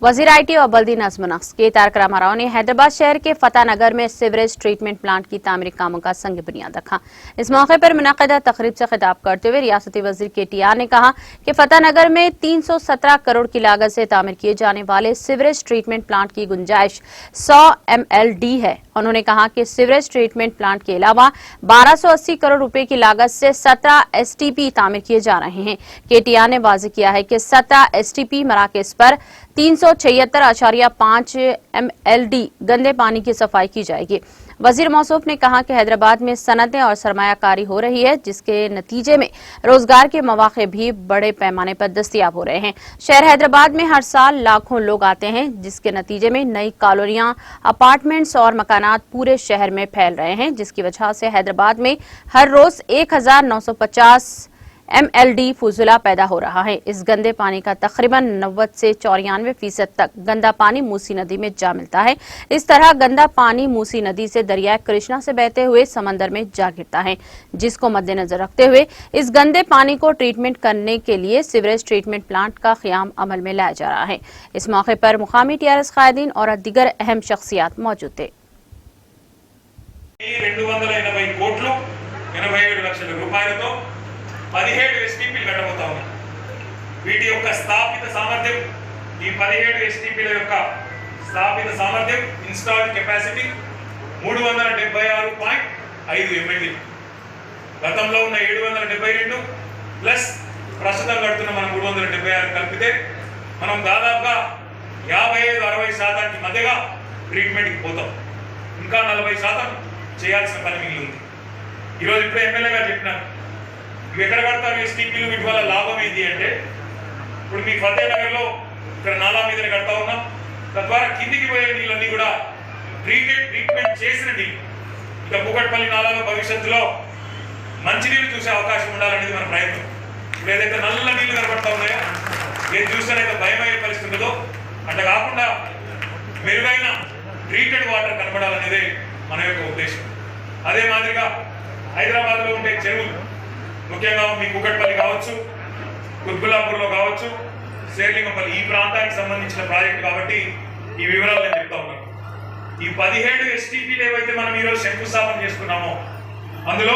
वजीर आईटी और बल्दी नज़्म के तारक रामाराव ने हैदराबाद शहर के फतेहनगर में सीवरेज ट्रीटमेंट प्लांट की तामीरी कामों का संग बुनियाद रखा। इस मौके पर मुनक़दा तकरीब से खिताब करते हुए रियासती वजीर KTR ने कहा कि फतेहनगर में 317 करोड़ की लागत से तामीर किए जाने वाले सीवरेज ट्रीटमेंट प्लांट की गुंजाइश 100 MLD है। उन्होंने कहा कि सीवरेज ट्रीटमेंट प्लांट के अलावा 1280 करोड़ रुपए की लागत से 17 STP तामीर किए जा रहे हैं। KTR ने वाज़ेह किया है कि 17 STP मराकज़ पर 376.5 MLD गंदे पानी की सफाई की जाएगी। वजीर मौसूफ ने कहा कि हैदराबाद में सनतें और सरमायाकारी हो रही है, जिसके नतीजे में रोजगार के मौके भी बड़े पैमाने पर दस्तयाब हो रहे हैं। शहर हैदराबाद में हर साल लाखों लोग आते हैं, जिसके नतीजे में नई कॉलोनियां, अपार्टमेंट्स और मकानात पूरे शहर में फैल रहे हैं, जिसकी वजह से हैदराबाद में हर रोज 1950 MLD फुजुला पैदा हो रहा है। इस गंदे पानी का तकरीबन 90 से 94% तक गंदा पानी मूसी नदी में जा मिलता है। इस तरह गंदा पानी मूसी नदी से दरिया कृष्णा से बहते हुए समंदर में जा गिरता है, जिसको मद्देनजर रखते हुए इस गंदे पानी को ट्रीटमेंट करने के लिए सीवरेज ट्रीटमेंट प्लांट का क़याम अमल में लाया जा रहा है। इस मौके पर मुकामी TRS कायदीन और दीगर अहम शख्सियात मौजूद थे। 17 STPలు కట్టబోతా ఉన్నాయి. వీటి యొక్క స్థాపిత సామర్థ్యం ఈ 17 STPల యొక్క స్థాపిత సామర్థ్యం ఇన్‌స్టాల్డ్ కెపాసిటీ 376.5 MLD. గతంలో ఉన్న 772 ప్లస్ ప్రస్తుతం కడుతున్న మనం 376 కలిపితే మనం దాదాపుగా 55-60% మధ్యగా ట్రీట్మెంట్కి పోతాం. ఇంకా 40% చేయాల్సిన పని మిగిలి ఉంది. ఈరోజు ఇప్పుడు ఎమ్మెల్యే గారు చెప్పినారు, ఇవి ఎక్కడ కడతారు STPలు, వీటి వల్ల లాభం ఏంటి అంటే, ఇప్పుడు మీ ఫతేనగర్లో ఇక్కడ నాలా మీదనే కడతా ఉన్నాం. తద్వారా కిందికి పోయే నీళ్ళన్నీ కూడా ట్రీట్మెంట్ చేసిన నీళ్ళు. ఇక కూకట్పల్లి నాలాలో భవిష్యత్తులో మంచినీళ్ళు చూసే అవకాశం ఉండాలనేది మన ప్రయత్నం. ఇప్పుడు ఏదైతే నల్ల నీళ్లు కనబడతా ఉన్నాయో, ఏది చూస్తేనైతే భయమయ్యే పరిస్థితి ఉండదో అట్లా కాకుండా మెరుగైన ట్రీటెడ్ వాటర్ కనబడాలనేదే మన యొక్క ఉద్దేశం. అదే మాదిరిగా హైదరాబాద్లో ఉండే చెరువులు, ముఖ్యంగా మీ కూకట్పల్లి కావచ్చు, కుత్బుల్లాపూర్లో కావచ్చు, శేర్లింగంపల్లి, ఈ ప్రాంతానికి సంబంధించిన ప్రాజెక్టు కాబట్టి ఈ వివరాలు నేను చెప్తా ఉన్నాను. ఈ 17 STPలు ఏవైతే మనం ఈరోజు శంకుస్థాపన చేసుకున్నామో, అందులో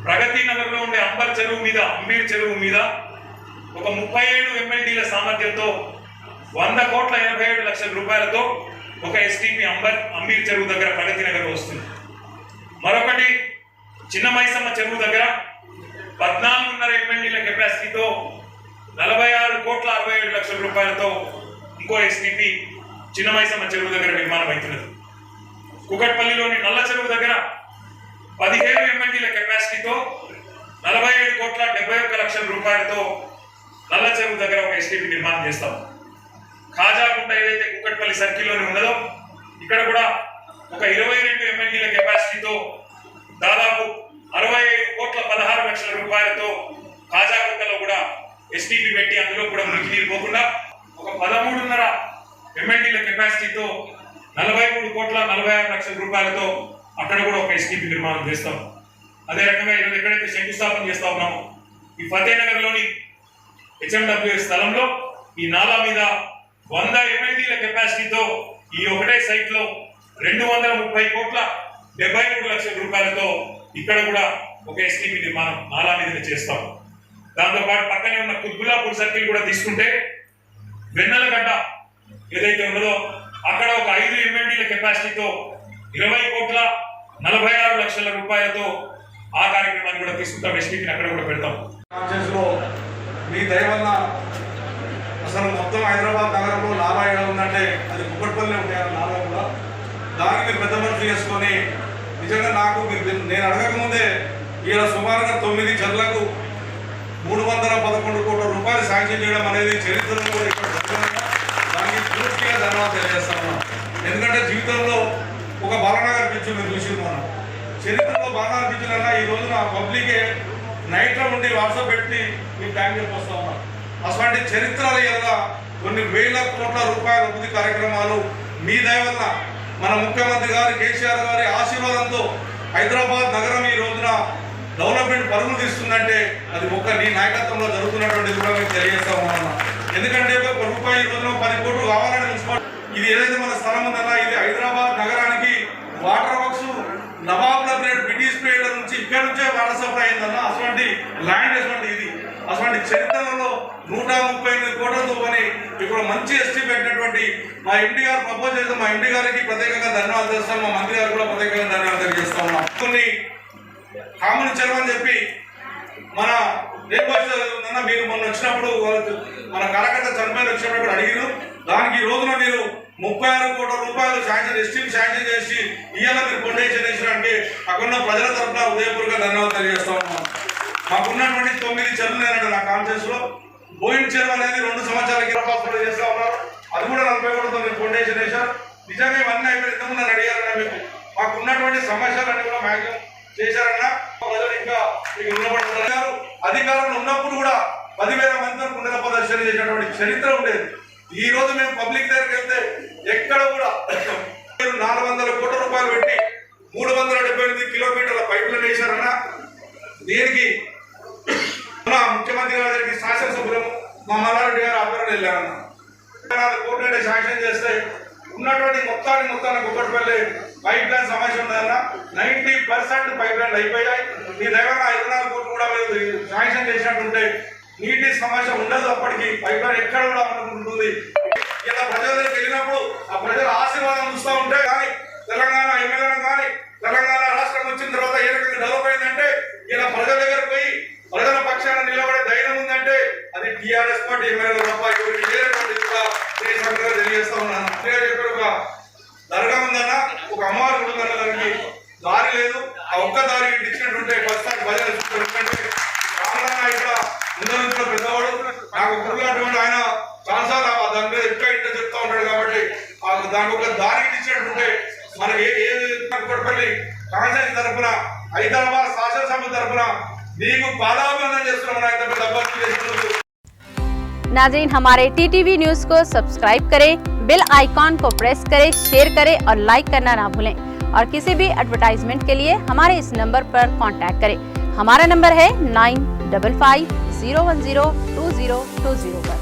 ప్రగతి నగర్లో ఉండే అంబీర్ చెరువు మీద ఒక 37 MLDల సామర్థ్యంతో 100.87 లక్షల రూపాయలతో ఒక STP అంబీర్ చెరువు దగ్గర ప్రగతి నగర్ వస్తుంది. మరొకటి చిన్న మైసమ్మ చెరువు దగ్గర 14.5 MLDల కెపాసిటీతో 46.67 లక్షల రూపాయలతో ఇంకో STP చిన్న మైసమ్మ చెరువు దగ్గర నిర్మాణం అవుతున్నది. కుకట్పల్లిలోని నల్ల చెరువు దగ్గర 17 MLDల కెపాసిటీతో 47.71 లక్షల రూపాయలతో నల్ల చెరువు దగ్గర ఒక STP నిర్మాణం చేస్తాం. ఖాజాగుంట ఏదైతే కుకట్పల్లి సర్కిల్లోనే ఉన్నదో, ఇక్కడ కూడా ఒక 22 MLDల కెపాసిటీతో దాదాపు 65.16 లక్షల రూపాయలతో ఖాజాగుంటలో కూడా STP పెట్టి అందులో కూడా మురికి నీరు పోకుండా ఒక 13.5 MLDల కెపాసిటీతో 43.46 లక్షల రూపాయలతో అక్కడ కూడా ఒక STP నిర్మాణం చేస్తాం. అదే రకంగా ఈరోజు ఎక్కడైతే శంకుస్థాపన చేస్తా ఉన్నామో, ఈ ఫతేనగర్లోని HMWS స్థలంలో ఈ నాలా మీద 100 MLDల కెపాసిటీతో ఈ ఒకటే సైట్ లో 230.73 లక్షల రూపాయలతో ఇక్కడ కూడా ఒక STP నిర్మాణం నాలా మీద చేస్తాం. దాంతోపాటు పక్కనే ఉన్న కుత్బుల్లాపూర్ సర్కిల్ కూడా తీసుకుంటే వెన్నెలగడ్డ ఏదైతే ఉన్నదో అక్కడ ఒక 5 MLDల కెపాసిటీతో 20.46 లక్షల రూపాయలతో ఆ కార్యక్రమాన్ని కూడా తీసుకుంటాం. STPని అక్కడ కూడా పెడతాం. మీ దయ వల్ల అసలు మొత్తం హైదరాబాద్ నగరంలో నాలా ఏడ ఉందంటే అది కుక్కట్పల్లి ఉంటాయి. నాలా కూడా దాన్ని మీరు పెద్ద మనసు చేసుకొని నిజంగా నాకు నేను అడగకముందే ఇలా సుమారుగా 9 చెర్లకు 311 కోట్ల రూపాయలు శాంక్షన్ చేయడం అనేది చరిత్రలో కూడా ఇక్కడ దానికి పూర్తిగా ధన్యవాదాలు తెలియజేస్తాను. ఎందుకంటే జీవితంలో ఒక బాలనగర్ పిచ్చు మీరు చూసి మనం చరిత్రలో బాలనగర్ పిచ్చులన్నా ఈ రోజున పబ్లికే నైట్లో ఉండి వాట్సాప్ పెట్టి మీ ట్యాంక్ వస్తూ ఉన్నారు. అటువంటి చరిత్రల వల్ల కొన్ని వేల కోట్ల రూపాయల అభివృద్ధి కార్యక్రమాలు మీ దయ వల్ల మన ముఖ్యమంత్రి గారు కేసీఆర్ గారి ఆశీర్వాదంతో హైదరాబాద్ నగరం ఈ రోజున డెవలప్మెంట్ పరుగులు తీస్తుందంటే అది ఒక్క నీ నాయకత్వంలో జరుగుతున్నటువంటిది కూడా మీకు తెలియజేస్తా ఉన్నాను. ఎందుకంటే ఒక రూపాయి ఈ రోజున 10 కోట్లు కావాలని మున్సిపాలిటీ ఇది ఏదైతే మన స్థలం ఉందన్నా ఇది హైదరాబాద్ నగరానికి వాటర్ వర్క్స్ నవాబ్ల పీరియడ్ బ్రిటిష్ పీరియడ్ నుంచి ఇక్కడ నుంచే వాటర్ సప్లై అయిందన్న అటువంటి ల్యాండ్ ఇది అటువంటి చరిత్రలో 138 కోట్లతో పని ఇప్పుడు మంచి ఎస్టీ పెట్టినటువంటి మా ఎండి గారు ప్రపోజ్ చేస్తే మా ఎండి గారికి ప్రత్యేకంగా ధన్యవాదాలు చేస్తాం, మా మంత్రి గారు కూడా ప్రత్యేకంగా ధన్యవాదాలు తెలియజేస్తా ఉన్నాం. కొన్ని హామీలు ఇచ్చారని చెప్పి మన నేపథ్యంలో మీరు మొన్న వచ్చినప్పుడు మన కార్యకర్త చనిపోయిన వచ్చినప్పుడు అడిగిరు. దానికి ఈ రోజున మీరు 36 కోట్ల రూపాయలు శాంక్షన్ ఎస్టీని శాంక్షన్ చేసి ఇవాళ మీరు ఫౌండేషన్ వేసినానికి అక్కడున్న ప్రజల తరఫున ఉదయపూర్వక ధన్యవాదాలు తెలియజేస్తా ఉన్నాం. మాకున్నటువంటి 9 చెరువులు నేనంటే నా కాన్ఫరెన్స్ లో బోయిన్ చెరువు అనేది 2 సంవత్సరాల కింద చేస్తా ఉన్నారు. అది కూడా 40 కోట్లతో మీరు ఫౌండేషన్ వేశారు. నిజంగా ఇవన్నీ అయిపోయి ఇంతకుముందు నన్ను అడిగారన్నా మీకు మాకున్నటువంటి సమస్యలన్నీ కూడా మ్యాక్సిమం చేశారన్నా. ప్రజలు ఇంకా మీకు రుణపడుతున్నారు. అధికారంలో ఉన్నప్పుడు కూడా 10,000 మందితో కుండల ప్రదర్శన చేసినటువంటి చరిత్ర ఉండేది. ఈ రోజు మేము పబ్లిక్ దగ్గరికి వెళ్తే ఎక్కడ కూడా 400 కోట్ల రూపాయలు పెట్టి 378 కిలోమీటర్ల పైప్ లైన్ వేశారన్నా. దీనికి ముఖ్యమంత్రి గారి దగ్గరికి శాసనసభ్యులు మా మల్లారెడ్డి గారు ఆధ్వర్యంలో వెళ్ళారన్న. 4 కోట్లు శాంక్షన్ చేస్తే ఉన్నటువంటి మొత్తాన్ని కుక్కటిపల్లి పైప్ లైన్ సమస్య ఉందన్న. 90% పైప్ లైన్ అయిపోయాయి. మీ దగ్గర 54 కోట్లు కూడా మీరు శాంక్షన్ చేసినట్టుంటే నీటి సమస్య ఉండదు. అప్పటికి పైప్ లైన్ ఎక్కడ కూడా ఉంటుంది. ఇలా ప్రజల దగ్గరికి వెళ్ళినప్పుడు ఆ ప్రజల ఆశీర్వాదం చూస్తూ ఉంటే కానీ తెలంగాణ ఎమ్మెల్యేలను కానీ తెలంగాణ రాష్ట్రం వచ్చిన తర్వాత ఏ రకంగా డెవలప్ అయిందంటే ఇలా ప్రజల దగ్గర పోయి ప్రజల పక్షాన నిలబడే ధైర్యం ఉందంటే అది టీఆర్ఎస్ పార్టీ ఎమ్మెల్యేలు తప్ప ఎవరికి లేనటువంటి తెలియజేస్తా ఉన్నాను. చెప్పారు ఒక దర్గా ఉందన్న, ఒక అమ్మవారి గుడి ఉందన్న, దానికి దారి లేదు. ఆ ఒక్క దారి ఇచ్చినట్టుంటే ప్రస్తుతానికి భజన ఎందుకంటే రామలన్న ఇక్కడ ముందు నుంచి పెద్దవాడు నాకు గురులాంటి ఆయన చాలాసార్లు దాని మీద ఎక్కువ ఇంట్లో చెప్తా ఉంటాడు. కాబట్టి దానికి ఒక దారికి ఇచ్చినట్టుంటే మనకి ఏపల్లి కాంగ్రెస్ తరఫున హైదరాబాద్ శాసనసభ తరఫున నీకు పాదాభివందనం చేస్తున్నాం. ఇంత పెద్ద అభ్యర్థి చేసినందుకు. नाज़रीन, हमारे टीटीवी न्यूज को सब्सक्राइब करें, बेल आइकॉन को प्रेस करें, शेयर करें और लाइक करना ना भूलें। और किसी भी एडवर्टाइजमेंट के लिए हमारे इस नंबर पर कांटेक्ट करें। हमारा नंबर है 9550102020 पर।